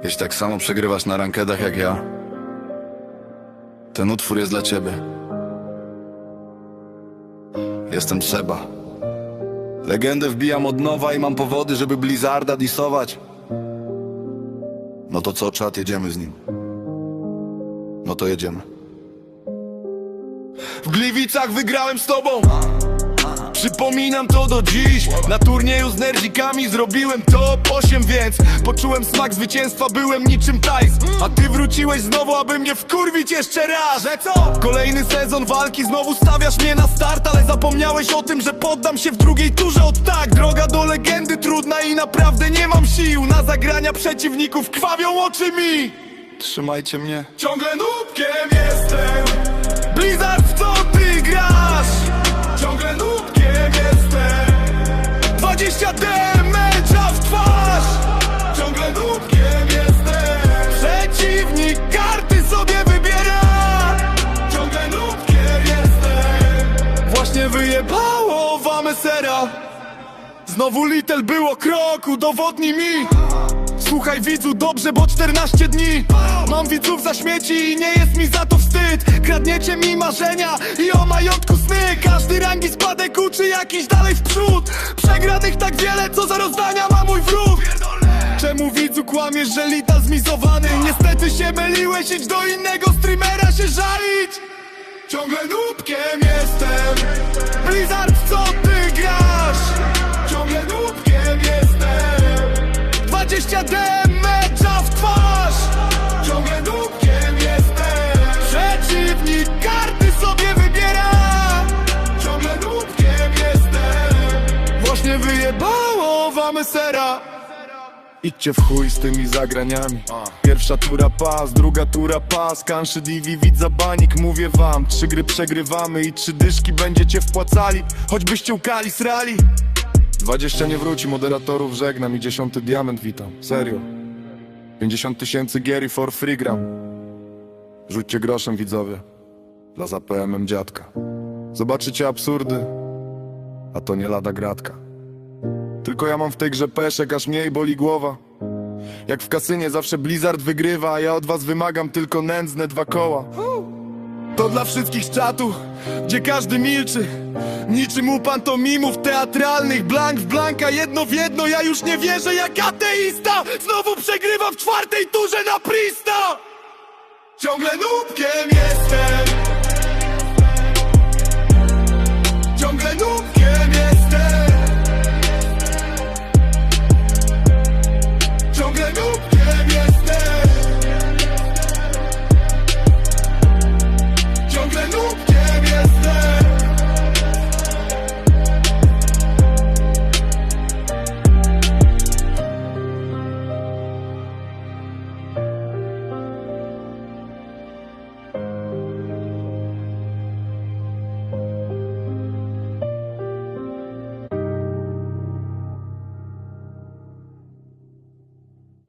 Jeśli tak samo przegrywasz na rankedach jak ja, ten utwór jest dla ciebie. Jestem Trzeba. Legendę wbijam od nowa i mam powody, żeby Blizzarda disować. No to co, czat, jedziemy z nim. No to jedziemy. W Gliwicach wygrałem z tobą. Przypominam to do dziś. Na turnieju z nerdikami zrobiłem top 8, więc poczułem smak zwycięstwa, byłem niczym Tyson. A ty wróciłeś znowu, aby mnie wkurwić jeszcze raz. Że co? Kolejny sezon walki, znowu stawiasz mnie na start, ale zapomniałeś o tym, że poddam się w drugiej turze od tak. Droga do legendy trudna i naprawdę nie mam sił na zagrania przeciwników, krwawią oczy mi. Trzymajcie mnie. Ciągle nubkiem jestem. Blizzard, w co ty grasz? Ciągle nubkiem jestem. 20 damage'a w twarz. Ciągle nubkiem jestem. Przeciwnik karty sobie wybiera. Ciągle nubkiem jestem. Właśnie wyjebało Wamesera. Znowu Little było krok, udowodnij mi. Słuchaj widzu dobrze, bo 14 dni mam widzów za śmieci i nie jest mi za to wstyd. Kradniecie mi marzenia i o majątku sny. Każdy rangi spadek uczy jakiś dalej w przód. Przegranych tak wiele, co za rozdania ma mój wróg. Czemu widzu kłamiesz, że Lita zmizowany? Niestety się myliłeś, idź do innego streamera się żalić. Ciągle nubkiem jestem. Blizzard, w co ty grasz? Ciągle nubkiem jestem. 20 damage'a w twarz. Ciągle nubkiem jestem. Przeciwnik karty sobie wybiera. Ciągle nubkiem jestem. Właśnie wyjebało Wamesera. Idźcie w chuj z tymi zagraniami. Pierwsza tura pas, druga tura pas. Kanszy divi, widza banik, mówię wam. 3 gry przegrywamy i 3 dyszki będziecie wpłacali, choćbyście łkali srali. 20 nie wróci, moderatorów żegnam i 10 diament witam, serio. 50 000 gier i for free gram. Rzućcie groszem widzowie, dla ZPM dziadka. Zobaczycie absurdy, a to nie lada gratka. Tylko ja mam w tej grze peszek, aż mniej boli głowa. Jak w kasynie zawsze Blizzard wygrywa, a ja od was wymagam tylko nędzne 2 koła. To dla wszystkich z czatu, gdzie każdy milczy, niczym u pantomimów teatralnych. Blank w blanka, jedno w jedno, ja już nie wierzę jak ateista. Znowu przegrywam w 4. turze na Prista. Ciągle nubkiem jestem.